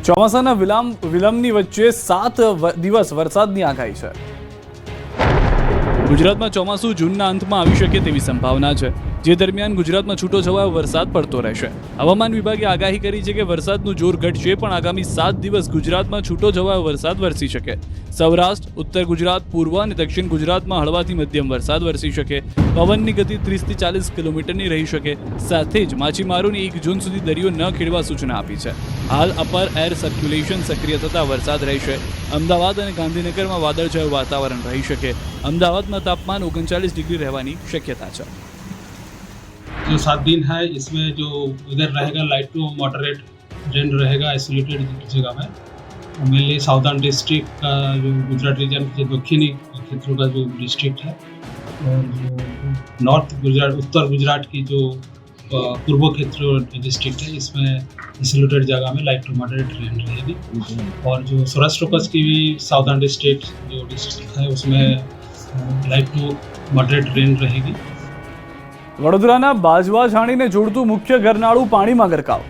ચોમાસાના વિલંબની વચ્ચે 7 દિવસ વરસાદની આગાહી છે. ગુજરાતમાં ચોમાસું જૂનના અંતમાં આવી શકે તેવી સંભાવના છે, જે દરમિયાન ગુજરાતમાં છૂટોછવાયો વરસાદ પડતો રહેશે. હવામાન વિભાગે આગાહી કરી છે કે વરસાદનું જોર ઘટશે, પણ આગામી 7 દિવસ ગુજરાતમાં છૂટોછવાયો વરસાદ વરસી શકે. સૌરાષ્ટ્ર, ઉત્તર ગુજરાત, પૂર્વ અને દક્ષિણ ગુજરાતમાં હળવાથી મધ્યમ વરસાદ વરસી શકે. પવનની ગતિ 30 થી 40 કિલોમીટરની રહી શકે. સાથે જ માછીમારોને 1 જૂન સુધી દરિયો ન ખેડવા સૂચના આપી છે. હાલ અપર એર સર્ક્યુલેશન સક્રિય થતાં વરસાદ રહેશે. અમદાવાદ અને ગાંધીનગરમાં વાદળછાયું વાતાવરણ રહી શકે. અમદાવાદમાં તાપમાન 39 ડિગ્રી રહેવાની शक्यता है. जो 7 दिन है इसमें जो वेदर रहेगा लाइट टू मॉडरेट रेन रहेगा आइसोलेटेड जगह में. मेनली साउदर्न डिस्ट्रिक्ट का जो गुजरात रीजन के दक्षिणी क्षेत्रों का जो डिस्ट्रिक्ट है और जो नॉर्थ गुजरात उत्तर गुजरात की जो पूर्व क्षेत्र डिस्ट्रिक्ट है इसमें आइसोलेटेड जगह में लाइट टू मॉडरेट रेन रहेगी. और जो सौराष्ट्र कच्छ की भी साउदर्न डिस्ट्रिक्ट जो डिस्ट्रिक्ट है उसमें लाइट टू मॉडरेट रेन रहेगी. વડોદરાના બાજવા છાણીને જોડતું મુખ્ય ગરનાળું પાણીમાં ગરકાવ.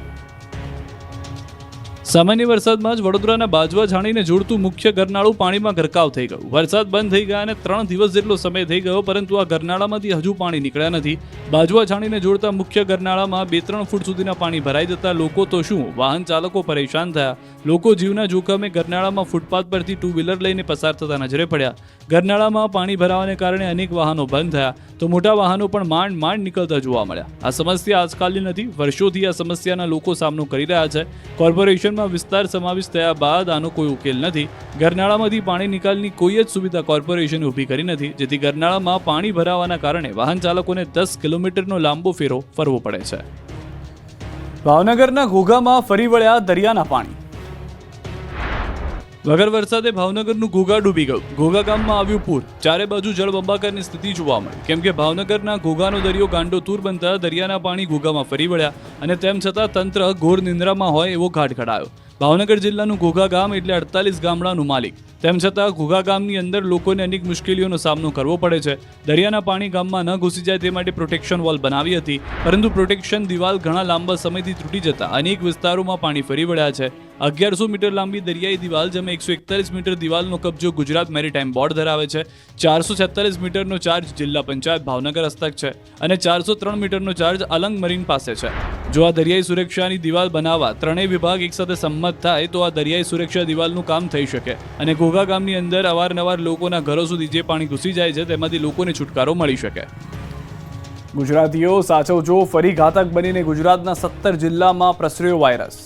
સામાન્ય વરસાદમાં જ વડોદરાના બાજવા છાણીને જોડતું મુખ્ય ગરનાળું પાણીમાં ગરકાવ થઈ ગયું. વરસાદ બંધ થઈ ગયા અને 3 દિવસ જેટલો સમય થઈ ગયો, પરંતુ આ ગરનાળામાંથી હજુ પાણી નીકળ્યા નથી. બાજવા છાણીને જોડતા મુખ્ય ગરનાળામાં 2-3 ફૂટ સુધીના પાણી ભરાઈ જતા લોકો તો શું, વાહન ચાલકો પરેશાન થયા. લોકો જીવના જોખમે ગરનાળામાં ફૂટપાથ પરથી 2 વ્હીલર લઈને પસાર થતા નજરે પડ્યા. ગરનાળામાં પાણી ભરાવાને કારણે અનેક વાહનો બંધ થયા, તો મોટા વાહનો પણ માંડ નીકળતા જોવા મળ્યા. આ સમસ્યા આજકાલની નથી, વર્ષોથી આ સમસ્યાના લોકો સામનો કરી રહ્યા છે. કોર્પોરેશનમાં વિસ્તાર સમાવિષ્ટ થયા બાદ આનો કોઈ ઉકેલ નથી. ગરનાળામાંથી પાણી નિકાલની કોઈ જ સુવિધા કોર્પોરેશને ઊભી કરી નથી, જેથી ગરનાળામાં પાણી ભરાવાના કારણે વાહન ચાલકોને 10 કિલોમીટરનો લાંબો ફેરો ફરવો પડે છે. ભાવનગરના ઘોઘામાં ફરી વળ્યા દરિયાના પાણી. વગર વરસાદે ભાવનગરનું ઘોઘા ડૂબી ગયું. ઘોઘા ગામમાં આવ્યું પૂર. ચારે બાજુ જળબંબાકારની સ્થિતિ જોવા મળી, કેમ કે ભાવનગરના ઘોઘાનો દરિયો ગાંડોતૂર બનતા દરિયાના પાણી ઘોઘામાં ફરી વળ્યા અને તેમ છતાં તંત્ર ઘોર નિંદ્રામાં હોય એવો ઘાટ ઘડાયો. ભાવનગર જિલ્લાનું ઘોઘા ગામ એટલે 48 ગામડાનું માલિક. તેમ છતાં ઘોઘા ગામની અંદર લોકોને અનેક મુશ્કેલીઓનો સામનો કરવો પડે છે. દરિયાના પાણી ગામમાં ન ઘૂસી જાય તે માટે પ્રોટેક્શન વોલ બનાવી હતી, પરંતુ પ્રોટેક્શન દિવાલ ઘણા લાંબા સમયથી તૂટી જતા અનેક વિસ્તારોમાં પાણી ફરી વળ્યા છે. 1100 મીટર લાંબી દરિયાઈ દિવાલ, જેમાં 141 મીટર દિવાલનો કબજો ગુજરાત મેરીટાઈમ બોર્ડ ધરાવે છે. 446 મીટરનો ચાર્જ જિલ્લા પંચાયત ભાવનગર હસ્તક છે અને 403 મીટરનો ચાર્જ અલંગ મરીન પાસે છે. જો આ દરિયાઈ સુરક્ષાની દિવાલ બનાવવા ત્રણેય વિભાગ એકસાથે સંમત થાય તો આ દરિયાઈ સુરક્ષા દિવાલનું કામ થઈ શકે અને ઘોઘા ગામની અંદર અવારનવાર લોકોના ઘરો સુધી જે પાણી ઘૂસી જાય છે તેમાંથી લોકોને છુટકારો મળી શકે. ગુજરાતીઓ સાચવજો, ફરી ઘાતક બનીને ગુજરાતના 17 જિલ્લામાં પ્રસર્યો વાયરસ.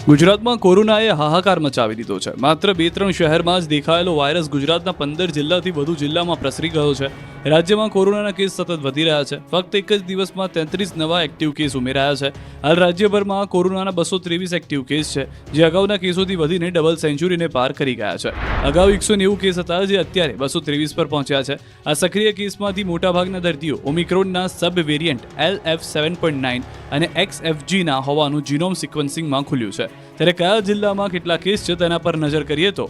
ગુજરાતમાં કોરોનાએ હાહાકાર મચાવી દીધો છે. માત્ર 2-3 શહેરમાં જ દેખાયેલો વાયરસ ગુજરાતના 15 જિલ્લાથી વધુ જિલ્લામાં પ્રસરી ગયો છે. રાજ્યમાં કોરોનાના કેસ સતત વધી રહ્યા છે. ફક્ત એક જ દિવસમાં 33 નવા એક્ટિવ કેસ ઉમેરાયા છે. હાલ રાજ્યભરમાં કોરોનાના 223 એક્ટિવ કેસ છે, જે અગાઉના કેસોથી વધીને ડબલ સેન્ચુરીને પાર કરી ગયા છે. અગાઉ 190 કેસ હતા, જે અત્યારે 223 પર પહોંચ્યા છે. આ સક્રિય કેસમાંથી મોટાભાગના દર્દીઓ ઓમિક્રોનના સબ વેરિયન્ટ LF7.9 અને XFG ના હોવાનું જીનોમ સિક્વન્સિંગમાં ખુલ્યું છે. ત્યારે કયા જિલ્લામાં કેટલા કેસ છે તેના પર નજર કરીએ તો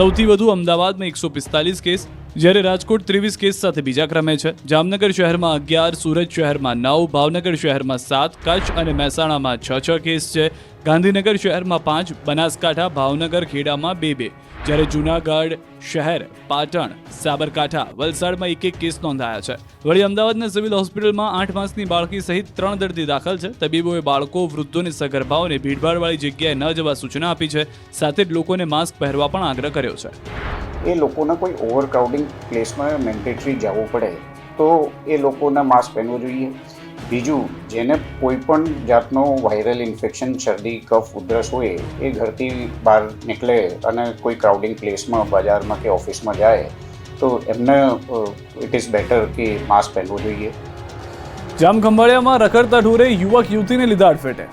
સૌથી વધુ અમદાવાદમાં 145 કેસ, જ્યારે રાજકોટ 23 કેસ સાથે બીજા ક્રમે છે. જામનગર શહેરમાં 11, સુરત શહેરમાં 9, ભાવનગર શહેરમાં 7, કચ્છ અને મહેસાણામાં 6 કેસ છે. ગાંધીનગર શહેરમાં 5, બનાસકાંઠા, ભાવનગર, ખેડામાં 2, જ્યારે જૂનાગઢ શહેર, પાટણ, સાબરકાંઠા, વલસાડમાં 1 કેસ નોંધાયા છે. વળી અમદાવાદના સિવિલ હોસ્પિટલમાં 8 માસની બાળકી સહિત 3 દર્દી દાખલ છે. તબીબોએ બાળકો, વૃદ્ધો અને સગર્ભાઓને ભીડભાડવાળી જગ્યાએ ન જવા સૂચના આપી છે. સાથે જ લોકોને માસ્ક પહેરવા પણ આગ્રહ કર્યો છે. એ લોકોના કોઈ ઓવરક્રાઉડિંગ પ્લેસમાં મેન્ડેટરી જવું પડે તો એ લોકોના માસ્ક પહેરવું જોઈએ. બીજું, જેને કોઈ પણ જાતનો વાયરલ ઇન્ફેક્શન, શરદી, કફ, ઉધરસ હોય એ ઘરથી બહાર નીકળે અને કોઈ ક્રાઉડિંગ પ્લેસમાં, બજારમાં કે ઓફિસમાં જાય તો એમને ઇટ ઇઝ બેટર કે માસ્ક પહેરવું જોઈએ. જામખંભાળિયામાં રખડતા ઢોરે યુવક યુવતીને લીધા અડફેટે.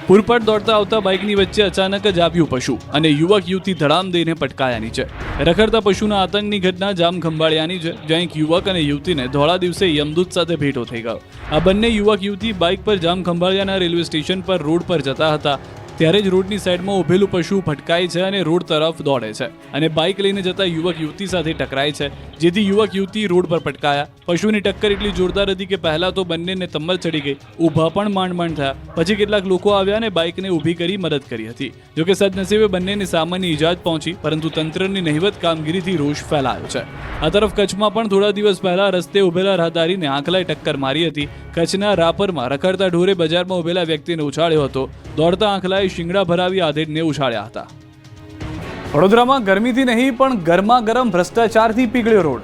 પૂરપાટ દોડતા આવતા બાઇકની વચ્ચે અચાનક જ આવ્યું પશુ અને યુવક યુવતી ધડામ દઈને પટકાયાની છે. રખડતા પશુના આતંકની ઘટના જામખંભાળિયાની છે, જ્યાં એક યુવક અને યુવતીને ધોળા દિવસે યમદૂત સાથે ભેટો થઈ ગયો. આ બંને યુવક યુવતી બાઇક પર જામખંભાળિયાના રેલવે સ્ટેશન પર રોડ પર જતા હતા. ત્યારે જ રોડની સાઈડમાં ઊભેલું પશુ ભટકાય છે અને રોડ તરફ દોડે છે અને બાઇક લઈને જતા યુવક યુવતી સાથે ટકરાય છે, જેથી યુવક યુવતી રોડ પર પટકાયા. પશુની ટક્કર એટલી જોરદાર હતી કે પહેલા તો બંનેને તમ્મર ચડી ગઈ, ઊભા પણ માંડ થયા. પછી કેટલાક લોકો આવ્યા અને બાઇકને ઊભી કરી મદદ કરી હતી. જોકે સદનસીબે બંનેને સામાન્ય ઈજા જ પહોંચી, પરંતુ તંત્રની નહિવત કામગીરીથી રોષ ફેલાયો છે. આ તરફ કચ્છમાં પણ થોડા દિવસ પહેલા રસ્તે ઉભેલા રાહદારીને આંખલાએ ટક્કર મારી હતી. કચ્છના રાપરમાં રખડતા ઢોરે બજારમાં ઉભેલા વ્યક્તિને ઉછાળ્યો હતો. દોડતા આંખલાએ શિંગડા ભરાવી આધેડને ઉછાળ્યા હતા. વડોદરામાં ગરમીથી નહીં પણ ગરમા ગરમ ભ્રષ્ટાચારથી પીગળ્યો રોડ.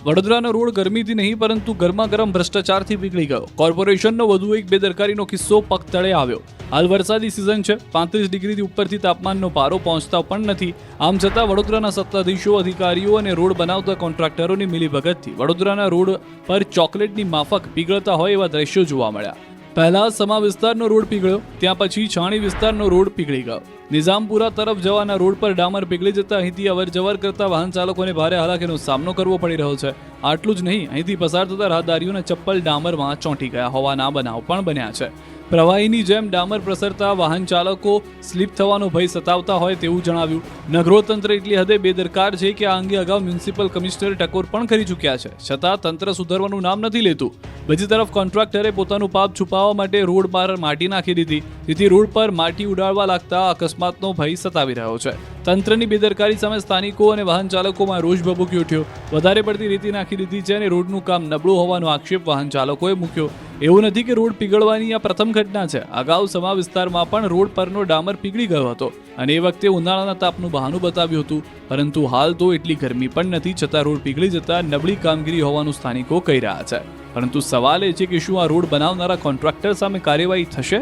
વડોદરાનો રોડ ગરમીથી નહીં પરંતુ ગરમા ગરમ ભ્રષ્ટાચારથી પીગળી ગયો. કોર્પોરેશનનો વધુ એક બેદરકારીનો કિસ્સો પગતળે આવ્યો. હાલ વરસાદી સિઝન છે, 35 ડિગ્રીથી ઉપરથી તાપમાનનો પારો પહોંચતા પણ નથી. આમ છતાં વડોદરાના સત્તાધીશો, અધિકારીઓ અને રોડ બનાવતા કોન્ટ્રાક્ટરોની મિલીભગતથી વડોદરાના રોડ પર ચોકલેટની માફક પીગળતા હોય એવા દ્રશ્યો જોવા મળ્યા. પહેલા સમા વિસ્તારનો રોડ પીગળ્યો, ત્યાં પછી છાણી વિસ્તારનો રોડ પીગળી ગયો. નિઝામપુરા તરફ જવાના રોડ પર ડામર પીગળી જતા અહીંથી અવરજવર કરતા વાહન ચાલકોને ભારે હાલાકીનો સામનો કરવો પડી રહ્યો છે. આટલું જ નહીં, અહીંથી પસાર થતા રાહદારીઓના ચપ્પલ ડામરમાં ચોંટી ગયા હોવાના બનાવ પણ બન્યા છે. પ્રવાહીની જેમ ડામર પ્રસરતા વાહન ચાલકો સ્લીપ થવાનો ભય સતાવતા હોય તેવું જણાવ્યું. નગરો તંત્ર એટલી હદે બેદરકાર છે કે આ અંગે અગાઉ મ્યુનિસિપલ કમિશનર ટકોર પણ કરી ચૂક્યા છે, છતાં તંત્ર સુધરવાનું નામ નથી લેતું. બીજી તરફ કોન્ટ્રાક્ટરે પોતાનું પાપ છુપાવવા માટે રોડ પર માટી નાખી દીધી, જેથી રોડ પર માટી ઉડાડવા લાગતા અકસ્માતનો ભય સતાવી રહ્યો છે. તંત્રની બેદરકારી સામે સ્થાનિકો અને વાહન ચાલકોમાં રોષ ભભૂકી ઉઠ્યો. વધારે પડતી રેતી નાખી દીધી છે અને રોડનું કામ નબળું હોવાનો આક્ષેપ વાહન ચાલકોએ મૂક્યો. એવું નથી કે રોડ પીગળવાની આ પ્રથમ ઘટના છે. અગાઉ સમા વિસ્તારમાં પણ રોડ પરનો ડામર પીગળી ગયો હતો અને એ વખતે ઉનાળાના તાપનું બહાનું બતાવ્યું હતું, પરંતુ હાલ તો એટલી ગરમી પણ નથી, છતાં રોડ પીગળી જતા નબળી કામગીરી હોવાનું સ્થાનિકો કહી રહ્યા છે. પરંતુ સવાલ એ છે કે શું આ રોડ બનાવનારા કોન્ટ્રાક્ટર સામે કાર્યવાહી થશે?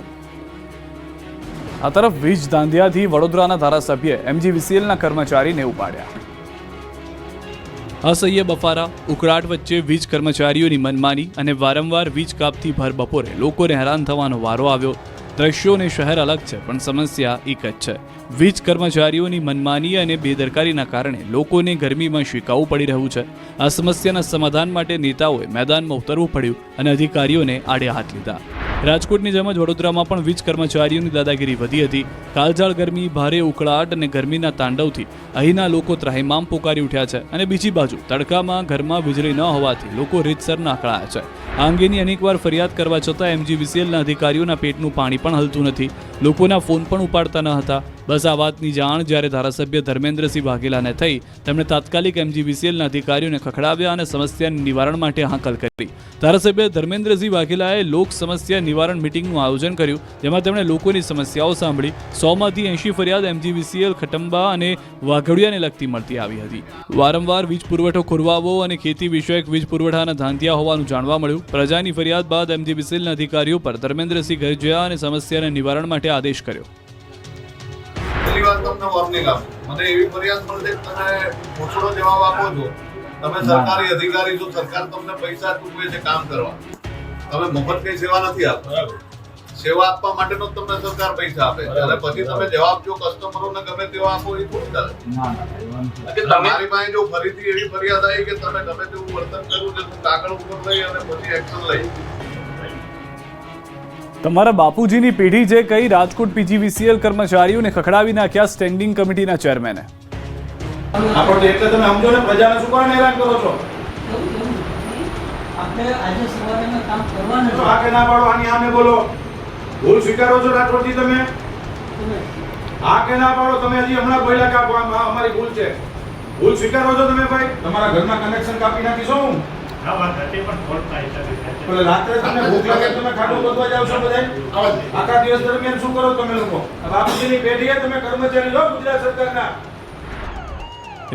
આ તરફ વીજ ધાંધિયાથી વડોદરાના ધારાસભ્ય MGVCLના કર્મચારીને ઉપાડ્યા. અસહ્ય બફારા, ઉકળાટ વચ્ચે વીજ કર્મચારીઓની મનમાની અને વારંવાર વીજ કાપથી ભર બપોરે લોકોને હેરાન થવાનો વારો આવ્યો. દ્રશ્યો અને શહેર અલગ છે પણ સમસ્યા એક જ છે. વીજ કર્મચારીઓની મનમાની અને બેદરકારીના કારણે લોકોને ગરમીમાં શેકાવું પડી રહ્યું છે. આ સમસ્યાના સમાધાન માટે નેતાઓએ મેદાનમાં ઉતરવું પડ્યું અને અધિકારીઓને આડે હાથ લીધા. રાજકોટની જેમ જ વડોદરામાં પણ વીજ કર્મચારીઓની દાદાગીરી વધી હતી. કાળઝાળ ગરમી, ભારે ઉકળાટ અને ગરમીના તાંડવથી અહીંના લોકો ત્રાહિમામ પોકારી ઉઠ્યા છે અને બીજી બાજુ તડકામાં ઘરમાં વીજળી ન હોવાથી લોકો રીતસરના અકળાયા છે. આ અંગેની અનેકવાર ફરિયાદ કરવા છતાં MGVCLના અધિકારીઓના પેટનું પાણી પણ હલતું નથી. લોકોના ફોન પણ ઉપાડતા ન હતા. બસ આ વાતની જાણ જ્યારે ધારાસભ્ય ધર્મેન્દ્રસિંહ વાઘેલાને થઈ, તેમણે તાત્કાલિક MGVCLના અધિકારીઓને ખખડાવ્યા અને સમસ્યાના નિવારણ માટે હાકલ કરી. ધારાસભ્ય ધર્મેન્દ્રસિંહ વાઘેલાએ લોક સમસ્યા નિવારણ મિટિંગનું આયોજન કર્યું, જેમાં તેમણે લોકોની સમસ્યાઓ સાંભળી. 100માંથી 80 ફરિયાદ MGVCL ખટંબા અને વાઘડિયાને લગતી મળતી આવી હતી. વારંવાર વીજ પુરવઠો ખોરવાવો અને ખેતી વિષયક વીજ પુરવઠાના ધાંધિયા હોવાનું જાણવા મળ્યું. પ્રજાની ફરિયાદ બાદ MGVCLના અધિકારીઓ પર ધર્મેન્દ્રસિંહ ઘરે ગયા અને સમસ્યાના નિવારણ માટે આદેશ કર્યો. પહેલી વાત તમને વોર્નિંગ આપું, મને એવી ફરિયાદ મળશે કે તમે ઓછો જવાબ આપો છો. તમે સરકારી અધિકારી છો, સરકાર તમને પૈસા ચૂકવે છે કામ કરવા. તમે મફત કઈ સેવા નથી આપતા. સેવા આપવા માટેનો તમને સરકાર પૈસા આપે છે અને પછી તમે જવાબ જો કસ્ટમરોને ગમે તેવા આપો એ થોડું ચાલે. તમારી પાસે જો ફરીથી એવી ફરિયાદ આવી કે તમે ગમે તેવું વર્તન કર્યું છે, તો કાગળ ઉપર લઈ અને પછી એક્શન લઈ. તમારા બાપુજીની પેઢી જે કઈ રાજકોટ PGVCL કર્મચારીઓને ખખડાવી નાખ્યા સ્ટેન્ડિંગ કમિટીના ચેરમેને. આપણે એટલે તમે સમજો ને, પ્રજાને શું કારણે હેરાન કરો છો? આપણે આજે સવારે કામ કરવાનું છે. આ કે ના પાડો, આની સામે બોલો. ભૂલ સ્વીકારો છો રાજકોટથી તમે? આ કે ના પાડો, તમે હજી હમણાં બોલ્યા કે અમારી ભૂલ છે. ભૂલ સ્વીકારો છો તમે ભાઈ? તમારા ઘરના કનેક્શન કાપી નાખીશો હું. રાત્રે તમને ભૂખ લાગે તમે ખાટું ગોતવા જાવ છો બધા? આખા દિવસ દરમિયાન શું કરો તમે લોકો? બાપુજીની પેઢીએ તમે કર્મચારી છો ગુજરાત સરકારના.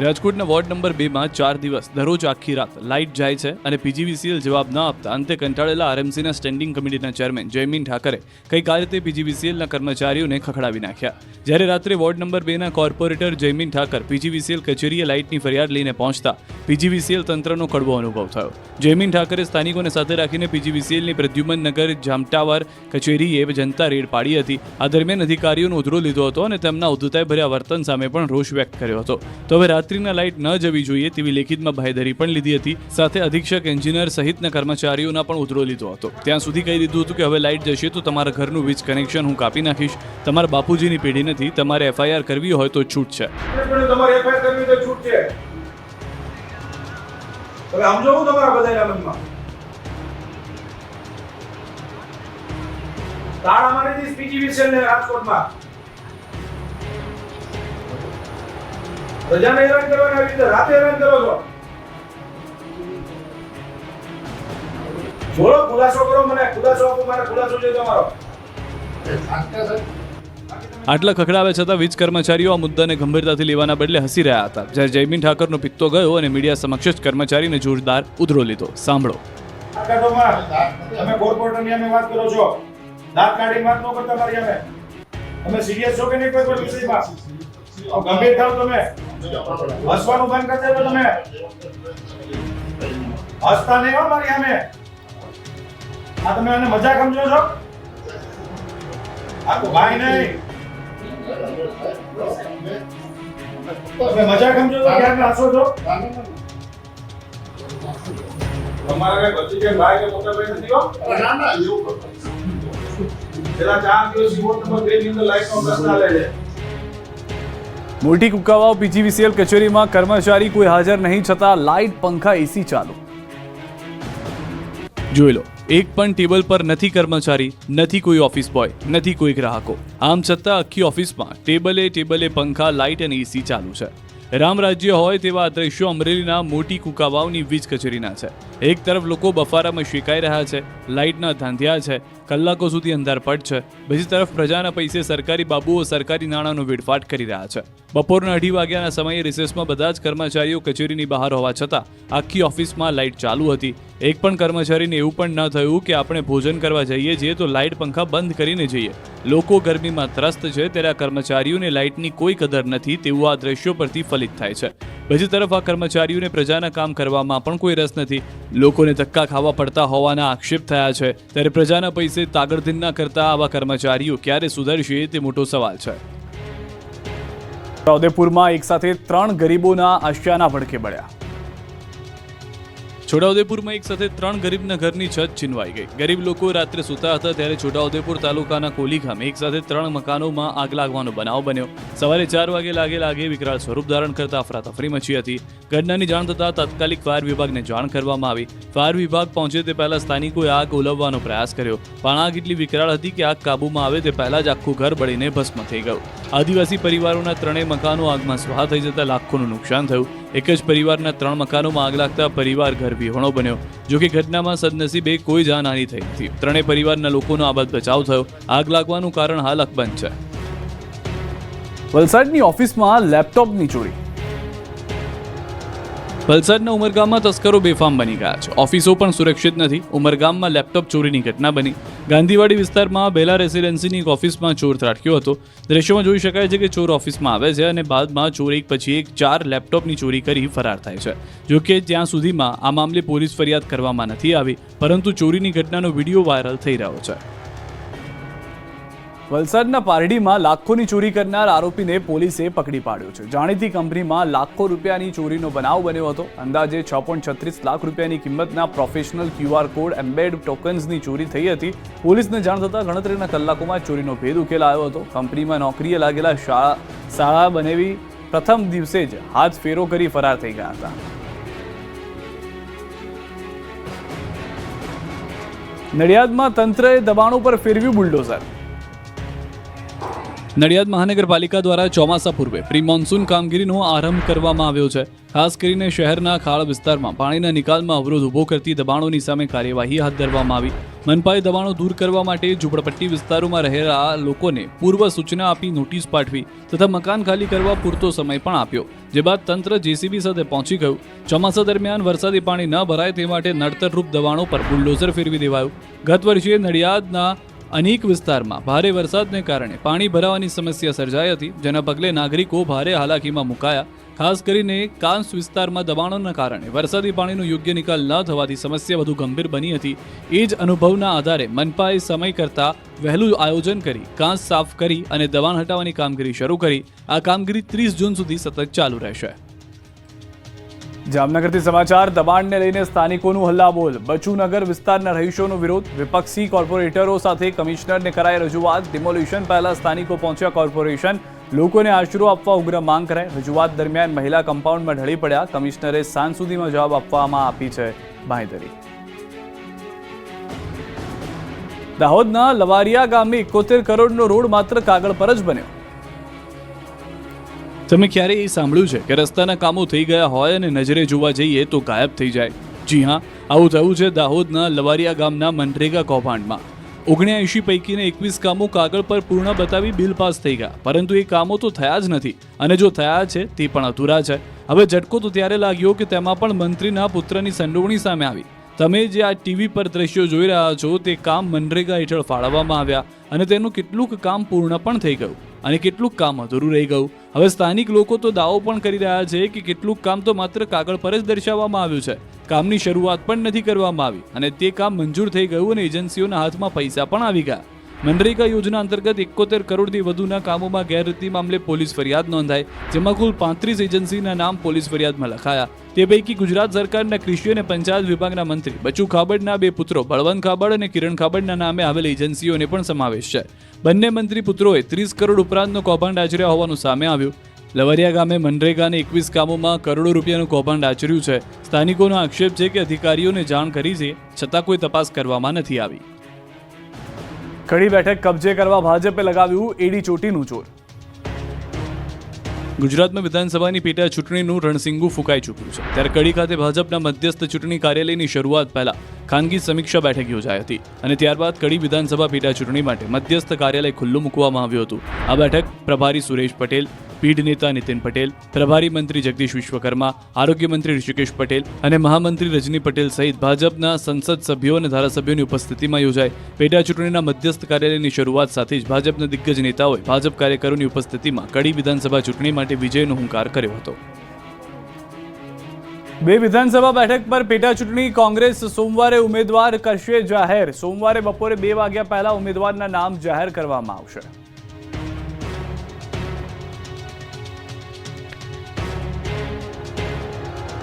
રાજકોટના વોર્ડ નંબર 2માં 4 દિવસ દરરોજ આખી રાત લાઇટ જાય છે અને PGVCL જવાબ ન આપતા અંતે કંટાળેલા RMCના સ્ટેન્ડિંગ કમિટીના ચેરમેન જયમીન ઠાકરે કંઈક આ રીતે PGVCLના કર્મચારીઓને ખખડાવી નાખ્યા. જ્યારે રાત્રે વોર્ડ નંબર 2ના કોર્પોરેટર જયમીન ઠાકર PGVCL કચેરીએ લાઇટની ફરિયાદ લઈને પહોંચતા PGVCL તંત્રનો કડવો અનુભવ થયો. જયમીન ઠાકરે સ્થાનિકોને સાથે રાખીને PGVCLની પ્રદ્યુમન નગર જામટાવર કચેરીએ જનતા રેડ પાડી હતી. આ દરમિયાન અધિકારીઓનો ઉધરો લીધો હતો અને તેમના ઉદ્ધતાઈભર્યા વર્તન સામે પણ રોષ વ્યક્ત કર્યો હતો. તો હવે રાત્રિના લાઇટ ન જવી જોઈએ તેવી લેખિતમાં બાંહેધરી પણ લીધી હતી. સાથે અધિક્ષક એન્જિનિયર સહિતના કર્મચારીઓના પણ ઉધરો લીધો હતો. ત્યાં સુધી કહી દીધું હતું કે હવે લાઇટ જશે તો તમારા ઘરનું વીજ કનેક્શન હું કાપી નાખીશ. તમારા બાપુજીની પેઢી નથી, તમારે FIR કરવી હોય તો છૂટ છે. તમારે FIR કરવી તો છૂટ છે. હવે સમજો હું તમારા બધાના મનમાં તાળ અમારી દી PGVCL ને રાજકોટમાં રજાને એલાન કરવાના આવી રીતે રાતે એલાન કરો છો. બોલો, ખુલાસો કરો, મને ખુલાસો આપો, મારે ખુલાસો જોઈએ તમારો. આટલા ખખડાવે છતાં વીજ કર્મચારીઓ આ મુદ્દાને ગંભીરતાથી લેવાના બદલે હસી રહ્યા હતા. જ્યારે જયમીન ઠાકરનો પિત્તો ગયો અને મીડિયા સમક્ષ જ કર્મચારીને જોરદાર ઉધરો લીધો. સાંભળો. તમે કોર્પોરેટરની સામે વાત કરો છો, દાંત કાઢીને વાત ન કરતા મારી સામે. તમે સિરિયસ છો કે નહીં કોઈ પણ વિષયમાં? ગંભીર થાવ તમે. હસવાનું બંધ કરી દેજો તમે. હસતા નહીં હો મારી સામે. આ તમે મને મજાક સમજો છો? આ તો ભાઈ નહીં. તમે મજાક સમજો છો કે આને હસો છો? તમારા કઈ બચી કે ભાઈ કે મોટા ભાઈ નથી હો? પેલા 4 દિવસ વોટ નંબર 2 ની અંદર લાઈટનો પ્રશ્ન આલે છે. મોટી કુકાવાવ PGVCL કચેરીમાં કર્મચારી કોઈ હાજર નહીં છતાં લાઇટ, પંખા, AC ચાલુ. જોઈ લો, એક પણ ટેબલ પર નથી કર્મચારી, નથી કોઈ ઓફિસ બોય, નથી કોઈ ગ્રાહકો. આમ છતાં આખી ઓફિસમાં ટેબલે પંખા, લાઇટ અને AC ચાલુ છે. રામ રાજ્ય હોય તેવા દ્રશ્યો અમરેલીના મોટી કુકાવાવની વીજ કચેરીના છે. એક તરફ લોકો બફારામાં શેકાઈ રહ્યા છે, લાઇટના ધાંધિયા છે, કલાકો સુધી અંધારપટ છે. બીજી તરફ પ્રજાના પૈસે સરકારી બાબુઓ સરકારી નાણાંનો વેડફાટ કરી રહ્યા છે. બપોરના 2:30 વાગ્યાના સમયે રિસેસમાં બધા જ કર્મચારીઓ કચેરીની બહાર હોવા છતાં આખી ઓફિસમાં લાઇટ ચાલુ હતી. એક પણ કર્મચારીને એવું પણ ન થયું કે આપણે ભોજન કરવા જઈએ છીએ તો લાઇટ પંખા બંધ કરીને જઈએ. લોકો ગરમીમાં ત્રસ્ત છે ત્યારે આ કર્મચારીઓને લાઇટની કોઈ કદર નથી તેવું આ દ્રશ્યો પરથી ફલિત થાય છે. બીજી તરફ આ કર્મચારીઓને પ્રજાના કામ કરવામાં પણ કોઈ રસ નથી. લોકોને ધક્કા ખાવા પડતા હોવાના આક્ષેપ થયા છે. ત્યારે પ્રજાના પૈસે તાગડધીન ન કરતા આવા કર્મચારીઓ ક્યારે સુધરશે તે મોટો સવાલ છે. છોટાઉદેપુરમાં એક સાથે 3 ગરીબોના આશિયાના ભડકે બળ્યા. છોટાઉદેપુરમાં એક સાથે 3 ગરીબના ઘરની છત છીનવાઈ ગઈ. ગરીબ લોકો રાત્રે સૂતા હતા ત્યારે છોટાઉદેપુર તાલુકાના કોલી ગામે એક સાથે 3 મકાનોમાં આગ લાગવાનો બનાવ બન્યો. સવારે 4 વાગે લાગે વિકરાળ સ્વરૂપ ધારણ કરતા અફરાતફરી મચી હતી. ઘટનાની જાણ થતાં તાત્કાલિક ફાયર વિભાગને જાણ કરવામાં આવી. ફાયર વિભાગ પહોંચે તે પહેલા સ્થાનિકોએ આગ ઓલવવાનો પ્રયાસ કર્યો, પણ આગ એટલી વિકરાળ હતી કે આગ કાબૂમાં આવે તે પહેલા જ આખું ઘર બળીને ભસ્મ થઈ ગયું. આદિવાસી પરિવારોના 3 મકાનો આગમાં સ્વાહ થઈ જતા લાખોનું નુકસાન થયું. એક જ પરિવારના 3 મકાનોમાં આગ લાગતા પરિવાર ઘર વિહોણો બન્યો. જોકે ઘટનામાં સદનસીબે કોઈ જાનહાનિ થઈ નથી. 3 પરિવારના લોકોનો આબાદ બચાવ થયો. આગ લાગવાનું કારણ હાલ અકબંધ છે. વલસાડની ઓફિસમાં લેપટોપની ચોરી. વલસાડના ઉમરગામમાં તસ્કરો બેફામ બની ગયા છે. ઓફિસો પણ સુરક્ષિત નથી. ઉમરગામમાં લેપટોપ ચોરીની ઘટના બની. ગાંધીવાડી વિસ્તારમાં બેલા રેસિડેન્સીની એક ઓફિસમાં ચોર ત્રાટક્યો હતો. દ્રશ્યોમાં જોઈ શકાય છે કે ચોર ઓફિસમાં આવે છે અને બાદમાં ચોર એક પછી એક 4 લેપટોપની ચોરી કરી ફરાર થાય છે. જોકે ત્યાં સુધીમાં આ મામલે પોલીસ ફરિયાદ કરવામાં નથી આવી, પરંતુ ચોરીની ઘટનાનો વિડીયો વાયરલ થઈ રહ્યો છે. વલસાડના પારડીમાં લાખોની ચોરી કરનાર આરોપીને પોલીસે પકડી પાડ્યો છે. જાણીતી કંપનીમાં લાખો રૂપિયાની ચોરીનો બનાવ બન્યો હતો. અંદાજે 6.36 લાખ રૂપિયાની કિંમતના પ્રોફેશનલ QR કોડ એમ્બેડ ટોકન્સની ચોરી થઈ હતી. પોલીસને જાણ થતાં ગણતરીના કલાકોમાં ચોરીનો ભેદ ઉકેલાયો હતો. કંપનીમાં નોકરીએ લાગેલા શાળા બનેવી પ્રથમ દિવસે જ હાથ ફેરો કરી ફરાર થઈ ગયા હતા. નડિયાદમાં તંત્રએ દબાણો પર ફેરવ્યું બુલડોઝર. નડિયાદ મહાનગરપાલિકા દ્વારા ચોમાસા પૂર્વે પ્રી મોન્સૂન કામગીરીનો આરંભ કરવામાં આવ્યો છે. ખાસ કરીને શહેરના ખાળ વિસ્તારમાં પાણીના નિકાલમાં અવરોધ ઊભો કરતી દબાણોની સામે કાર્યવાહી હાથ ધરવામાં આવી. મનપાએ દબાણો દૂર કરવા માટે ઝૂંપડપટ્ટી વિસ્તારોમાં રહેલા લોકોને પૂર્વ સૂચના આપી નોટિસ પાઠવી તથા મકાન ખાલી કરવા પૂરતો સમય પણ આપ્યો. જે બાદ તંત્ર JCB સાથે પહોંચી ગયું. ચોમાસા દરમિયાન વરસાદી પાણી ન ભરાય તે માટે નડતરરૂપ દબાણો પર બુલડોઝર ફેરવી દેવાયું. ગત વર્ષે નડિયાદના અનેક વિસ્તારમાં ભારે વરસાદને કારણે પાણી ભરાવાની સમસ્યા સર્જાઈ હતી, જેના પગલે નાગરિકો ભારે હાલાકીમાં મુકાયા. ખાસ કરીને કાંસ વિસ્તારમાં દબાણોના કારણે વરસાદી પાણીનો યોગ્ય નિકાલ ન થવાથી સમસ્યા વધુ ગંભીર બની હતી. એ જ અનુભવના આધારે મનપાએ સમય કરતાં વહેલું આયોજન કરી કાંસ સાફ કરી અને દબાણ હટાવવાની કામગીરી શરૂ કરી. આ કામગીરી 30 જૂન સુધી સતત ચાલુ રહેશે. જામનગરથી સમાચાર. દબાણને લઈને સ્થાનિકોનું હલ્લાબોલ. બચુનગર વિસ્તારના રહીશોનો વિરોધ. વિપક્ષી કોર્પોરેટરો સાથે કમિશનરને કરાઈ રજૂઆત. ડિમોલિશન પહેલા સ્થાનિકો પહોંચ્યા કોર્પોરેશન. લોકોને આશરો આપવા ઉગ્ર માંગ કરાઈ. રજૂઆત દરમિયાન મહિલા કમ્પાઉન્ડમાં ઢળી પડ્યા. કમિશનરે સાંજ સુધીમાં જવાબ આપવામાં આપી છે બાંહેધરી. દાહોદના લવારિયા ગામે 71 કરોડનો રોડ માત્ર કાગળ પર જ બન્યો. તમે ક્યારે એ સાંભળ્યું છે કે રસ્તાના કામો થઈ ગયા હોય અને નજરે જોવા જઈએ તો ગાયબ થઈ જાય? જી હા, આવું થયું છે દાહોદના લવારિયા ગામના મનરેગા કૌભાંડમાં. 79 પૈકીના 21 કામો કાગળ પર પૂર્ણ બતાવી બિલ પાસ થઈ ગયા, પરંતુ એ કામો તો થયા જ નથી, અને જો થયા છે તે પણ અધૂરા છે. હવે ઝટકો તો ત્યારે લાગ્યો કે તેમાં પણ મંત્રીના પુત્રની સંડોવણી સામે આવી. તમે જે આ ટીવી પર દ્રશ્યો જોઈ રહ્યા છો તે કામ મનરેગા હેઠળ ફાળવવામાં આવ્યા, અને તેનું કેટલુંક કામ પૂર્ણ પણ થઈ ગયું અને કેટલુંક કામ અધૂરું રહી ગયું. હવે સ્થાનિક લોકો તો દાવો પણ કરી રહ્યા છે કે કેટલુંક કામ તો માત્ર કાગળ પર જ દર્શાવવામાં આવ્યું છે. કામની શરૂઆત પણ નથી કરવામાં આવી અને તે કામ મંજૂર થઈ ગયું અને એજન્સીઓના હાથમાં પૈસા પણ આવી ગયા. મનરેગા યોજના અંતર્ગત 71 કરોડથી વધુના કામોમાં ગેરરીતિ મામલે પોલીસ ફરિયાદ નોંધાઈ, જેમાં કુલ 35 એજન્સીના નામ પોલીસ ફરિયાદમાં લખાયા. તે પૈકી ગુજરાત સરકારના કૃષિ અને પંચાયત વિભાગના મંત્રી બચુ ખાબડના 2 પુત્રો બળવંત ખાબડ અને કિરણ ખાબડના નામે આવેલ એજન્સીઓને પણ સમાવેશ છે. બંને મંત્રી પુત્રોએ 30 કરોડ ઉપરાંતનો કૌભાંડ આચર્યા હોવાનું સામે આવ્યું. લવારિયા ગામે મનરેગાને 21 કામોમાં કરોડો રૂપિયાનું કૌભાંડ આચર્યું છે. સ્થાનિકોનો આક્ષેપ છે કે અધિકારીઓને જાણ કરી છે, છતાં કોઈ તપાસ કરવામાં નથી આવી. કડી બેઠક કબજે કરવા ભાજપે લગાવ્યું એડી ચોટીનું જોર. ગુજરાતમાં વિધાનસભાની પેટા ચૂંટણીનું રણસિંગુ ફૂંકાઈ ચૂક્યું છે, ત્યારે કડી ખાતે ભાજપના મધ્યસ્થ ચૂંટણી કાર્યાલયની શરૂઆત પહેલા ખાનગી સમીક્ષા બેઠક યોજાઈ હતી અને ત્યારબાદ કડી વિધાનસભા પેટા ચૂંટણી માટે મધ્યસ્થ કાર્યાલય ખુલ્લું મૂકવામાં આવ્યું હતું. આ બેઠક પ્રભારી સુરેશ પટેલ, પીઢ નેતા નીતિન પટેલ, પ્રભારી મંત્રી જગદીશ વિશ્વકર્મા, આરોગ્ય મંત્રી ઋષિકેશ પટેલ અને મહામંત્રી રજની પટેલ સહિત ભાજપના સંસદ સભ્યો અને ધારાસભ્યોની ઉપસ્થિતિમાં યોજાઈ. પેટા ચૂંટણીના મધ્યસ્થ કાર્યાલયની શરૂઆત સાથે જ ભાજપના દિગ્ગજ નેતાઓએ ભાજપ કાર્યકરોની ઉપસ્થિતિમાં કડી વિધાનસભા ચૂંટણી માટે વિજયનો હુંકાર કર્યો હતો. 2 વિધાનસભા બેઠક પર પેટા ચૂંટણી. કોંગ્રેસ સોમવારે ઉમેદવાર કરશે જાહેર. સોમવારે બપોરે 2 વાગ્યા પહેલા ઉમેદવારના નામ જાહેર કરવામાં આવશે.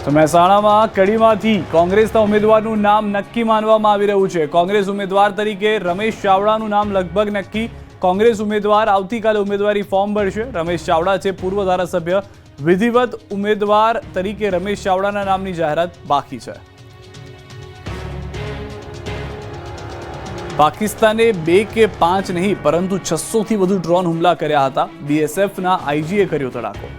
તો મહેસાણામાં કડીમાંથી કોંગ્રેસના ઉમેદવારનું નામ નક્કી માનવામાં આવી રહ્યું છે. કોંગ્રેસ ઉમેદવાર તરીકે રમેશ ચાવડાનું નામ લગભગ નક્કી. કોંગ્રેસ ઉમેદવાર આવતીકાલે ઉમેદવારી ફોર્મ ભરશે. રમેશ ચાવડા છે પૂર્વ ધારાસભ્ય. વિધિવત ઉમેદવાર તરીકે રમેશ ચાવડાના નામની જાહેરાત બાકી છે. પાકિસ્તાને 2 કે 5 નહીં પરંતુ 600 થી વધુ ડ્રોન હુમલા કર્યા હતા. બીએસએફના આઈજીએ કર્યો ધડાકો.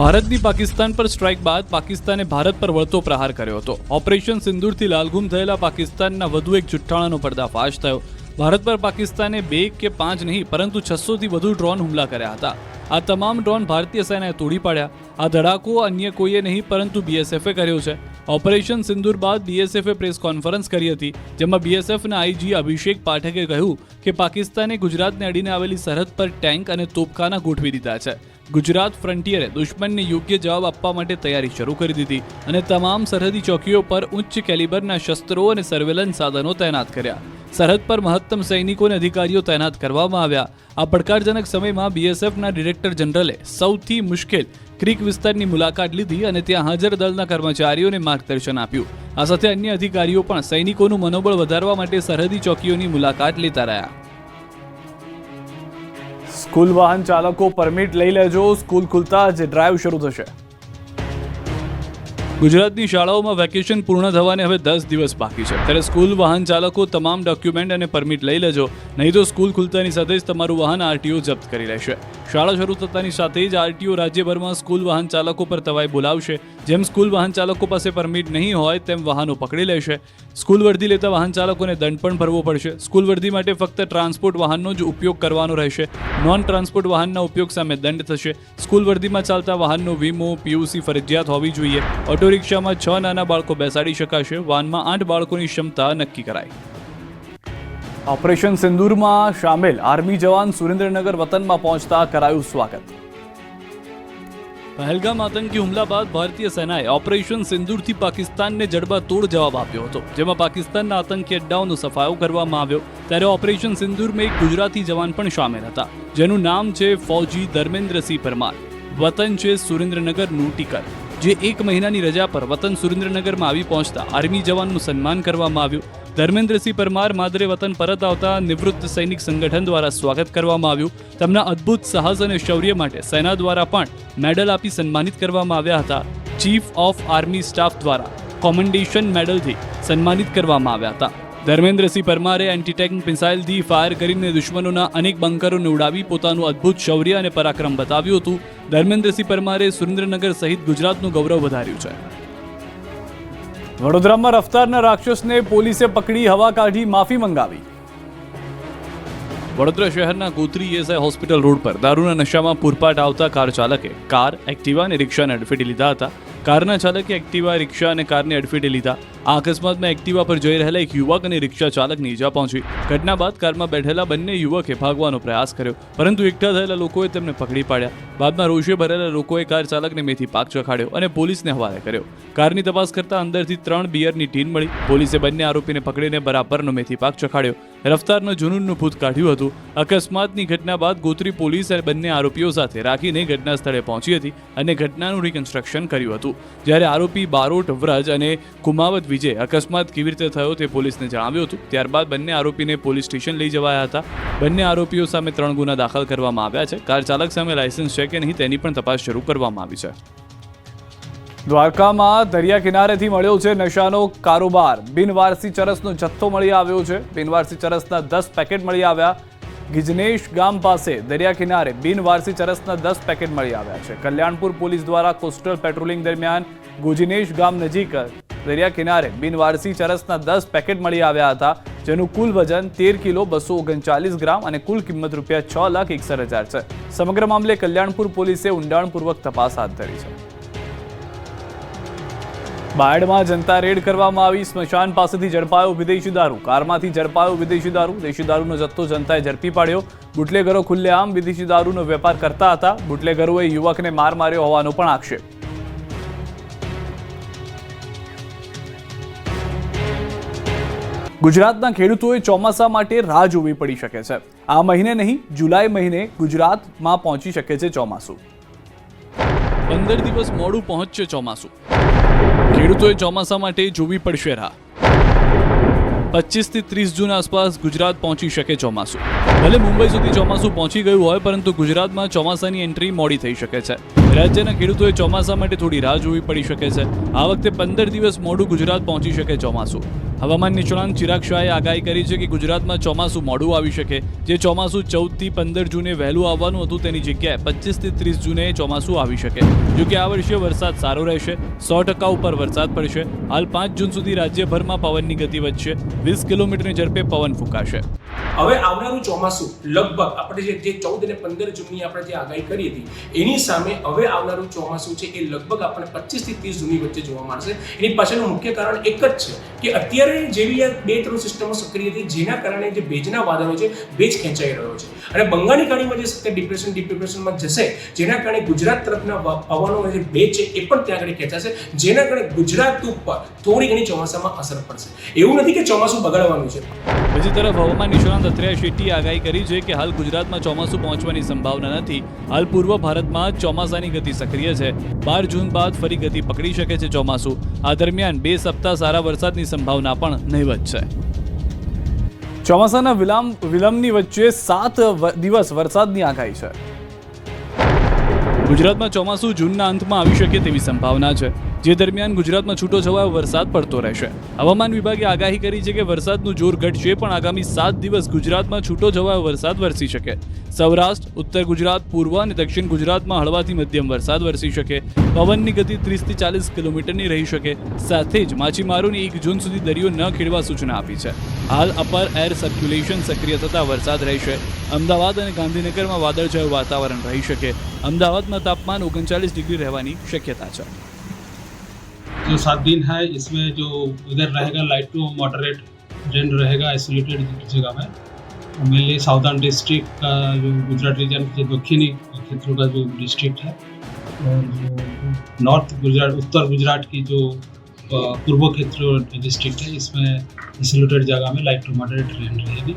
ભારતની પાકિસ્તાન પર સ્ટ્રાઇક બાદ પાકિસ્તાને ભારત પર વળતો પ્રહાર કર્યો હતો. ઓપરેશન સિંદૂરથી લાલઘુમ થયેલા પાકિસ્તાનના વધુ એક જુઠ્ઠાણાનો પર્દાફાશ થયો. ભારત પર પાકિસ્તાને 2 કે 5 નહીં પરંતુ 600 થી વધુ ડ્રોન હુમલા કર્યા હતા. આ તમામ ડ્રોન ભારતીય સેનાએ તોડી પાડ્યા. આ ધડાકો અન્ય કોઈએ નહીં પરંતુ બીએસએફે કર્યો છે. ઓપરેશન સિંદૂર બાદ બીએસએફે પ્રેસ કોન્ફરન્સ કરી હતી, જેમાં બીએસએફના આઈજી અભિષેક પાઠકે કહ્યું કે પાકિસ્તાને ગુજરાતને અડીને આવેલી સરહદ પર ટેન્ક અને તોપખાના ગોઠવી દીધા છે. ગુજરાત ફ્રન્ટિયરે દુશ્મનને યોગ્ય જવાબ આપવા માટે તૈયારી શરૂ કરી દીધી અને તમામ સરહદી ચોકીઓ પર ઉચ્ચ કેલિબરના શસ્ત્રો અને સર્વેલન્સ સાધનો તૈનાત કર્યા. સરહદ પર મહત્તમ સૈનિકો અને અધિકારીઓ તૈનાત કરવામાં આવ્યા. આ પડકારજનક સમયમાં બીએસએફના ડિરેક્ટર જનરલે સૌથી મુશ્કેલ ક્રીક વિસ્તારની મુલાકાત લીધી અને ત્યાં હાજર દળના કર્મચારીઓને માર્ગદર્શન આપ્યું. આ સાથે અન્ય અધિકારીઓ પણ સૈનિકોનું મનોબળ વધારવા માટે સરહદી ચોકીઓની મુલાકાત લેતા રહ્યા. સ્કૂલ વાહન ચાલકો પરમિટ લઈ લેજો. સ્કૂલ ખુલતા જ ડ્રાઈવ શરૂ થશે. ગુજરાતની શાળાઓમાં વેકેશન પૂર્ણ થવાને હવે 10 દિવસ બાકી છે, ત્યારે સ્કૂલ વાહન ચાલકો તમામ ડોક્યુમેન્ટ અને પરમિટ લઈ લેજો, નહીં તો સ્કૂલ ખુલતાની સાથે જ તમારું વાહન આરટીઓ જપ્ત કરી લેશે. શાળા શરૂ થતાની સાથે જ આરટીઓ રાજ્યભરમાં સ્કૂલ વાહન ચાલકો પર તવાઈ બોલાવશે. જેમ સ્કૂલ વાહન ચાલકો પાસે પરમિટ નહીં હોય તેમ વાહનો પકડી લેશે. સ્કૂલ વર્દી લેતા વાહન ચાલકોને દંડ પણ ભરવો પડશે. સ્કૂલ વર્દી માટે ફક્ત ટ્રાન્સપોર્ટ વાહનનો જ ઉપયોગ કરવાનો રહેશે. નોન ટ્રાન્સપોર્ટ વાહનના ઉપયોગ સામે દંડ થશે. સ્કૂલ વર્દીમાં ચાલતા વાહનનો વીમો પીયુસી ફરજિયાત હોવી જોઈએ. ઓટો રિક્ષામાં 6 નાના બાળકો બેસાડી શકાશે. વાનમાં 8 બાળકોની ક્ષમતા નક્કી કરાઈ. ઓપરેશન સિંદૂરમાં સામેલ આર્મી જવાન સુરેન્દ્રનગર વતનમાં પહોંચતા કરાયું સ્વાગત. પહેલગામ આતંકી હુમલા બાદ ભારતીય સેનાએ ઓપરેશન સિંદૂરથી પાકિસ્તાનને જડબાતોડ જવાબ આપ્યો હતો, જેમાં પાકિસ્તાનના આતંકી અડ્ડાઓનો સફાયો કરવામાં આવ્યો. ત્યારે ઓપરેશન સિંદૂરમાં એક ગુજરાતી જવાન પણ સામેલ હતા, જેનું નામ છે ફૌજી ધર્મેન્દ્રસિંહ પરમાર. વતન છે સુરેન્દ્રનગરનું ટીકર. જે 1 મહિનાની રજા પર વતન સુરેન્દ્રનગરમાં આવી પહોંચતા આર્મી જવાનનું સન્માન કરવામાં આવ્યું. ધર્મેન્દ્રસિંહ પરમાર માદરે વતન પરત આવતા નિવૃત્ત સૈનિક સંગઠન દ્વારા સ્વાગત કરવામાં આવ્યું. તેમના અદ્ભુત સાહસ અને શૌર્ય માટે સેના દ્વારા પણ મેડલ આપી સન્માનિત કરવામાં આવ્યા હતા. ચીફ ઓફ આર્મી સ્ટાફ દ્વારા કોમેન્ડેશન મેડલથી સન્માનિત કરવામાં આવ્યા હતા. ધર્મેન્દ્રસિંહ પરમારે એન્ટીટેક મિસાઇલથી ફાયર કરીને દુશ્મનોના અનેક બંકરોને ઉડાવી પોતાનું અદ્ભુત શૌર્ય અને પરાક્રમ બતાવ્યું હતું. ધર્મેન્દ્રસિંહ પરમારે સુરેન્દ્રનગર સહિત ગુજરાતનું ગૌરવ વધાર્યું છે. વડોદરામાં રફતારના રાક્ષસને પોલીસે પકડી હવા કાઢી માફી મંગાવી. વડોદરા શહેરના ગોત્રી એસઆઈ હોસ્પિટલ રોડ પર દારૂના નશામાં પૂરપાટ આવતા કાર ચાલકે કાર, એક્ટિવા અને રિક્ષાને અડફેટે લીધા હતા. કારના ચાલકે એક્ટિવા, રિક્ષા અને કારને અડફેટે લીધા. આ અકસ્માતમાં એક્ટિવા પર જઈ રહેલા એક યુવક અને રિક્ષા ચાલકને ઈજા પહોંચી. ઘટના બાદ કારમાં બેઠેલા બંને યુવકે ભાગવાનો પ્રયાસ કર્યો, પરંતુ એકઠા થયેલા લોકોએ તેમને પકડી પાડ્યા. બાદમાં રોષે ભરેલા લોકોએ કાર ચાલકને મેથી પાક ચખાડ્યો અને પોલીસને હવાલે કર્યો. કારની તપાસ કરતા અંદરથી 3 બિયરની ટીન મળી. પોલીસે બંને આરોપીને પકડીને બરાબરનો મેથી પાક ચખાડ્યો. રફતારનો જુનૂનનું ભૂત કાઢ્યું હતું. અકસ્માતની ઘટના બાદ ગોત્રી પોલીસે બંને આરોપીઓ સાથે રાખીને ઘટના સ્થળે પહોંચી હતી અને ઘટનાનું રિકન્સ્ટ્રક્શન કર્યું હતું. જ્યારે આરોપી બારોટ વ્રજ અને કુમાવત વિજય અકસ્માત કેવી રીતે થયો તે પોલીસને જણાવ્યું હતું. ત્યારબાદ બંને આરોપીને પોલીસ સ્ટેશન લઈ જવાયા હતા. બંને આરોપીઓ સામે 3 ગુના દાખલ કરવામાં આવ્યા છે. કાર ચાલક સામે લાયસન્સ છે કે નહીં તેની પણ તપાસ શરૂ કરવામાં આવી છે. દ્વારકામાં દરિયા કિનારેથી મળ્યો છે નશાનો કારોબાર. બિનવારસી ચરસનો જથ્થો મળી આવ્યો છે. બિનવારસી ચરસના 10 પેકેટ મળી આવ્યા. ગિજનેશ ગામ પાસે દરિયા કિનારે બિનવારસી ચરસના 10 પેકેટ મળી આવ્યા છે. કલ્યાણપુર પોલીસ દ્વારા કોસ્ટલ પેટ્રોલિંગ દરમિયાન ગુજિનેશ ગામ નજીક દરિયા કિનારે બિનવારસી ચરસના 10 પેકેટ મળી આવ્યા હતા, જેનું કુલ વજન 13 કિલો 239 ગ્રામ અને કુલ કિંમત ₹6,61,000 છે. સમગ્ર મામલે કલ્યાણપુર પોલીસે ઊંડાણપૂર્વક તપાસ હાથ ધરી છે. બાયડમાં જનતા રેડ કરવામાં આવી. સ્મશાન પાસેથી ઝડપાયો વિદેશી દારૂ. કારમાંથી ઝડપાયો વિદેશી દારૂ. દેશી દારૂનો જથ્થો જનતાએ ઝડપી પાડ્યો. બુટલેગરો ખુલ્લેઆમ વિદેશી દારૂનો વેપાર કરતા હતા. બુટલેગરોએ યુવકને માર માર્યો હોવાનો પણ આક્ષેપ. ગુજરાતના ખેડૂતોએ ચોમાસા માટે રાહ જોવી પડી શકે છે. આ મહિને નહીં, જુલાઈ મહિને ગુજરાતમાં પહોંચી શકે છે ચોમાસું. 15 દિવસ મોડું પહોંચશે ચોમાસું. ખેડૂતોએ ચોમાસા માટે જોવી પડશે રાહ. 25 થી 30 જૂન આસપાસ ગુજરાત પહોંચી શકે ચોમાસું. ભલે મુંબઈ સુધી ચોમાસું પહોંચી ગયું હોય, પરંતુ ગુજરાતમાં ચોમાસાની એન્ટ્રી મોડી થઈ શકે છે. રાજ્યના ખેડૂતોએ ચોમાસા માટે થોડી રાહ જોવી પડી શકે છે. આ વખતે 15 દિવસ મોડું ગુજરાત પહોંચી શકે ચોમાસું. હવામાન નિષ્ણાંત ચિરાગ શાહે આગાહી કરી છે કે ગુજરાતમાં ચોમાસું મોડું આવી શકે. જે ચોમાસું 14 થી 15 જૂને વહેલું આવવાનું હતું તેની જગ્યાએ 25 થી 30 જૂને ચોમાસું આવી શકે. જોકે આ વર્ષે વરસાદ સારો રહેશે. 100% ઉપર વરસાદ પડશે. હાલ 5 જૂન સુધી રાજ્યભરમાં પવનની ગતિ વધશે. 20 કિલોમીટરની ઝડપે પવન ફૂંકાશે. હવે આવનારું ચોમાસું લગભગ આપણે જે 14 અને 15 જૂનની આપણે જે આગાહી કરી હતી એની સામે હવે આવનારું ચોમાસું છે એ લગભગ આપણે 25 થી 30 જૂનની વચ્ચે જોવા મળશે. એની પાછળનું મુખ્ય કારણ એક જ છે કે અત્યારે જેવી આ 2-3 સિસ્ટમો સક્રિય હતી જેના કારણે જે ભેજના વાદળો છે ભેજ ખેંચાઈ રહ્યો છે અને બંગાળની ખાડીમાં જે સતત ડિપ્રેશનમાં જશે જેના કારણે ગુજરાત તરફના પવનો જે ભેજ છે એ પણ ત્યાં આગળ ખેંચાશે જેના કારણે ગુજરાત ઉપર થોડી ઘણી ચોમાસામાં અસર પડશે. એવું નથી કે ચોમાસું બગાડવાનું છે. બીજી તરફ હવામાન નિષ્ણાંત અત્રેય શેટ્ટીએ આગાહી કરી છે કે હાલ ગુજરાતમાં ચોમાસું પહોંચવાની સંભાવના નથી. હાલ પૂર્વ ભારતમાં ચોમાસાની ગતિ સક્રિય છે. 12 જૂન બાદ ફરી ગતિ પકડી શકે છે ચોમાસું. આ દરમિયાન 2 સપ્તાહ સારા વરસાદની સંભાવના પણ નહીવત છે. ચોમાસાના વિલંબની વચ્ચે 7 દિવસ વરસાદની આગાહી છે. ગુજરાતમાં ચોમાસું જૂનના અંતમાં આવી શકે તેવી સંભાવના છે. જે દરમિયાન ગુજરાતમાં છૂટોછવાયો વરસાદ પડતો રહેશે. હવામાન વિભાગે આગાહી કરી છે કે વરસાદનું જોર ઘટશે, પણ આગામી 7 દિવસ ગુજરાતમાં છૂટોછવાયો વરસાદ વરસી શકે. સૌરાષ્ટ્ર, ઉત્તર ગુજરાત, પૂર્વ અને દક્ષિણ ગુજરાતમાં હળવાથી મધ્યમ વરસાદ વરસી શકે. પવનની ગતિ 30 થી 40 કિલોમીટરની રહી શકે. સાથે જ માછીમારોને 1 જૂન સુધી દરિયો ન ખેડવા સૂચના આપી છે. હાલ અપર એર સર્ક્યુલેશન સક્રિય થતા વરસાદ રહેશે. અમદાવાદ અને ગાંધીનગરમાં વાદળછાયું વાતાવરણ રહી શકે. અમદાવાદમાં તાપમાન 39 ડિગ્રી રહેવાની શક્યતા છે. जो 7 दिन है इसमें जो इधर रहेगा लाइट टू मॉडरेट रेन रहेगा आइसोलेटेड जगह में. मेनली साउदर्न डिस्ट्रिक्ट का जो गुजरात रीजन के दक्षिणी क्षेत्रों का जो डिस्ट्रिक्ट है और जो नॉर्थ गुजरात उत्तर गुजरात की जो पूर्व क्षेत्र डिस्ट्रिक्ट है इसमें आइसोलेटेड जगह में लाइट टू मॉडरेट रेन रहेगी.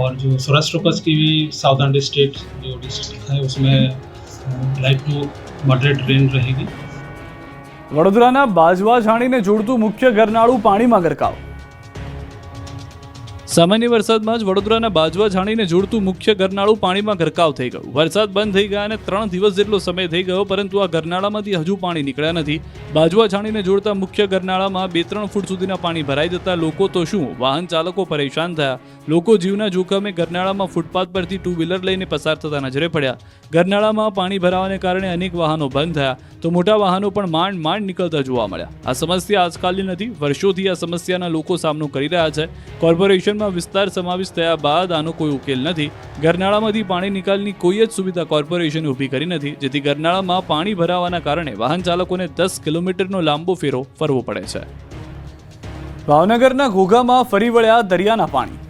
और जो सौराष्ट्र कच्छ की भी साउदर्न डिस्ट्रिक्ट जो डिस्ट्रिक्ट है उसमें लाइट टू मॉडरेट रेन रहेगी. વડોદરાના બાજવા છાણીને જોડતું મુખ્ય ગરનાળું પાણીમાં ગરકાવ. સામાન્ય વરસાદમાં જ વડોદરાના બાજવા છાણીને જોડતું મુખ્ય ગરનાળું પાણીમાં ગરકાવ થઈ ગયું. વરસાદ બંધ થઈ ગયા અને 3 દિવસ જેટલો સમય થઈ ગયો, પરંતુ આ ગરનાળામાંથી હજુ પાણી નીકળ્યા નથી. બાજવા છાણીને જોડતા મુખ્ય ગરનાળામાં 2-3 ફૂટ સુધીના પાણી ભરાઈ જતા લોકો તો શું, વાહન ચાલકો પરેશાન થયા. લોકો જીવના જોખમે ગરનાળામાં ફૂટપાથ પરથી 2 વ્હીલર લઈને પસાર થતા નજરે પડ્યા. ગરનાળામાં પાણી ભરાવાને કારણે અનેક વાહનો બંધ થયા, તો મોટા વાહનો પણ માંડ નીકળતા જોવા મળ્યા. આ સમસ્યા આજકાલની નથી, વર્ષોથી આ સમસ્યાના લોકો સામનો કરી રહ્યા છે. કોર્પોરેશનમાં વિસ્તાર સમાવિષ્ટ થયા બાદ આનો કોઈ ઉકેલ નથી. ગરનાળામાંથી પાણી નિકાલની કોઈ જ સુવિધા કોર્પોરેશને ઊભી કરી નથી, જેથી ગરનાળામાં પાણી ભરાવાના કારણે વાહન ચાલકોને 10 કિલોમીટરનો લાંબો ફેરો ફરવો પડે છે. ભાવનગરના ઘોઘામાં ફરી વળ્યા દરિયાના પાણી.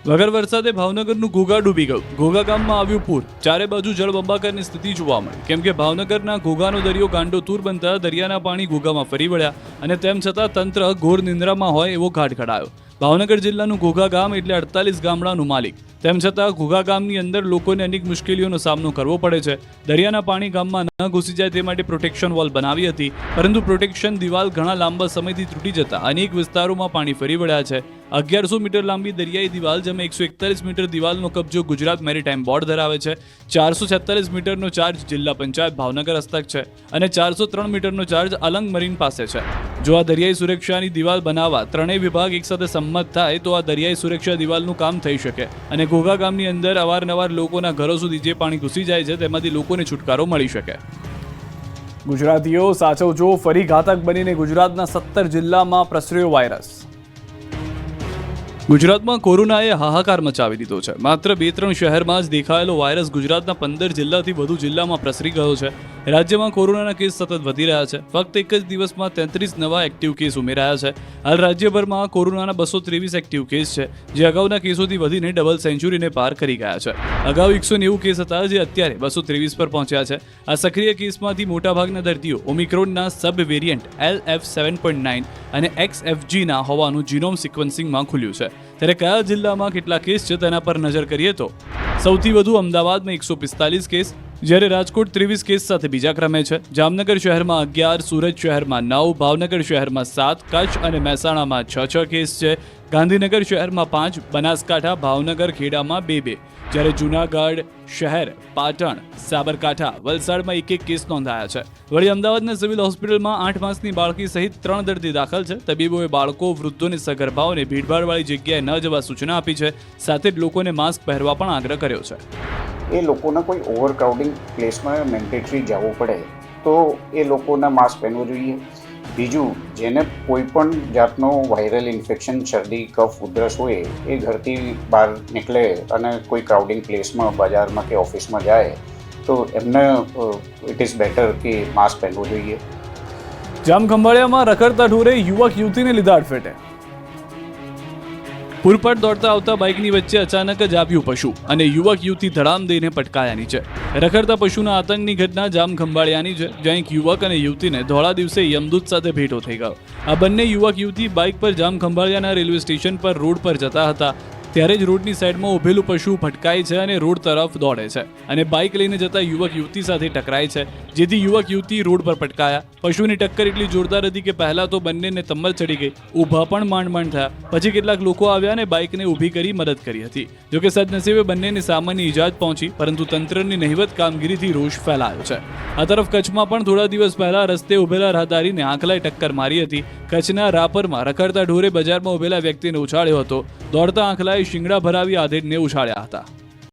વગર વરસાદે ભાવનગરનું ઘોઘા ડૂબી ગયું. ઘોઘા ગામમાં આવ્યું પૂર. ચારે બાજુ જળબંબાકારની સ્થિતિ જોવા મળી, કેમ કે ભાવનગરના ઘોઘાનો દરિયો ગાંડોતૂર બનતા દરિયાના પાણી ઘોઘામાં ફરી વળ્યા અને તેમ છતાં તંત્ર ઘોર નિંદ્રામાં હોય એવો ઘાટ ઘડાયો. ભાવનગર જિલ્લાનું ઘોઘા ગામ એટલે 48 ગામડાનું માલિક. તેમ છતાં ઘોઘા ગામની અંદર લોકોને અનેક મુશ્કેલીઓનો સામનો કરવો પડે છે. દરિયાના પાણી ગામમાં ન ઘૂસી જાય તે માટે પ્રોટેક્શન વોલ બનાવી હતી, પરંતુ પ્રોટેક્શન દિવાલ ઘણા લાંબા સમયથી તૂટી જતા અનેક વિસ્તારોમાં પાણી ફરી વળ્યા છે. 1100 મીટર લાંબી દરિયાઈ દિવાલ, જેમાં 141 મીટર દિવાલનો કબજો ગુજરાત મેરીટાઈમ બોર્ડ ધરાવે છે. 446 મીટરનો ચાર્જ જિલ્લા પંચાયત ભાવનગર હસ્તક છે અને 403 મીટરનો ચાર્જ અલંગ મરીન પાસે છે. જો આ દરિયાઈ સુરક્ષાની દિવાલ બનાવવા ત્રણેય વિભાગ એકસાથે સંમત થાય તો આ દરિયાઈ સુરક્ષા દિવાલનું કામ થઈ શકે અને ઘોઘા ગામની અંદર અવારનવાર લોકોના ઘરો સુધી જે પાણી ઘૂસી જાય છે તેમાંથી લોકોને છુટકારો મળી શકે. ગુજરાતીઓ સાચવજો, ફરી ઘાતક બનીને ગુજરાતના 17 જિલ્લામાં પ્રસર્યો વાયરસ. ગુજરાતમાં કોરોનાએ હાહાકાર મચાવી દીધો છે. માત્ર 2-3 શહેરમાં જ દેખાયેલો વાયરસ ગુજરાતના 15 જિલ્લાથી વધુ જિલ્લામાં પ્રસરી ગયો છે. રાજ્યમાં કોરોનાના કેસ સતત વધી રહ્યા છે. ફક્ત એક જ દિવસમાં 33 નવા એક્ટિવ કેસ ઉમેરાયા છે. હાલ રાજ્યભરમાં કોરોનાના 223 એક્ટિવ કેસ છે, જે અગાઉના કેસોથી વધીને ડબલ સેન્ચુરીને પાર કરી ગયા છે. અગાઉ 190 કેસ હતા, જે અત્યારે 223 પર પહોંચ્યા છે. આ સક્રિય કેસમાંથી મોટાભાગના દર્દીઓ ઓમિક્રોનના સબ વેરિયન્ટ LF7.9 અને XFG ના હોવાનું જીનોમ સિક્વન્સિંગમાં ખુલ્યું છે. ત્યારે કયા જિલ્લામાં કેટલા કેસ છે તેના પર નજર કરીએ તો સૌથી વધુ અમદાવાદમાં 145 કેસ, જ્યારે રાજકોટ 23 કેસ સાથે બીજા ક્રમે છે. જામનગર શહેરમાં 11, સુરત શહેરમાં 9, ભાવનગર શહેરમાં 7, કચ્છ અને મહેસાણામાં 6 કેસ છે. ગાંધીનગર શહેરમાં 5, બનાસકાંઠા, ભાવનગર, ખેડામાં 2, જ્યારે જૂનાગઢ શહેર, પાટણ, સાબરકાંઠા, વલસાડમાં 1 કેસ નોંધાયા છે. વળી અમદાવાદના સિવિલ હોસ્પિટલમાં 8 માસની બાળકી સહિત 3 દર્દી દાખલ છે. તબીબોએ બાળકો, વૃદ્ધો અને સગર્ભાઓને ભીડભાડવાળી જગ્યાએ ન જવા સૂચના આપી છે. સાથે જ લોકોને માસ્ક પહેરવા પણ આગ્રહ કર્યો છે. એ લોકોના કોઈ ઓવરક્રાઉડિંગ પ્લેસમાં મેન્ડેટરી જવું પડે તો એ લોકોના માસ્ક પહેરવું જોઈએ. બીજું, જેને કોઈ પણ જાતનો વાયરલ ઇન્ફેક્શન, શરદી, કફ, ઉધરસ હોય એ ઘરથી બહાર નીકળે અને કોઈ ક્રાઉડિંગ પ્લેસમાં, બજારમાં કે ઓફિસમાં જાય તો એમને ઇટ ઇઝ બેટર કે માસ્ક પહેરવું જોઈએ. જામખંભાળિયામાં રખડતા ઢોરે યુવક યુવતીને લીધા અડફેટે. પૂરપાટ દોડતા આવતા બાઇકની વચ્ચે અચાનક જ આવ્યું પશુ અને યુવક યુવતી ધડામ દઈને પટકાયાની છે. રખડતા પશુના આતંકની ઘટના જામખંભાળિયાની છે, જ્યાં એક યુવક અને યુવતીને ધોળા દિવસે યમદૂત સાથે ભેટો થઈ ગયો. આ બંને યુવક યુવતી બાઇક પર જામખંભાળિયાના રેલવે સ્ટેશન પર રોડ પર જતા હતા. ત્યારે જ રોડની સાઈડમાં ઊભેલું પશુ ભટકાય છે અને રોડ તરફ દોડે છે અને બાઇક લઈને જતા યુવક યુવતી સાથે ટકરાય છે, જેથી યુવક યુવતી રોડ પર પટકાયા. પશુની ટક્કર એટલી જોરદાર હતી કે પહેલા તો બંનેને તમ્મલ ચડી ગઈ, ઊભા પણ માંડ થયા. પછી કેટલાક લોકો આવ્યા અને બાઇકને ઊભી કરી મદદ કરી હતી. જોકે સદનસીબે બંનેને સામાન્ય ઈજા જ પહોંચી, પરંતુ તંત્રની નહિવત કામગીરીથી રોષ ફેલાયો છે. આ તરફ કચ્છમાં પણ થોડા દિવસ પહેલા રસ્તે ઉભેલા રાહદારીને આંકલાએ ટક્કર મારી હતી. કચ્છના રાપરમાં રખડતા ઢોરે બજારમાં ઉભેલા વ્યક્તિને ઉછાળ્યો હતો. દોડતા આંકલાએ શિંગડા ભરાવી આધેડને ઉછાળ્યા હતા.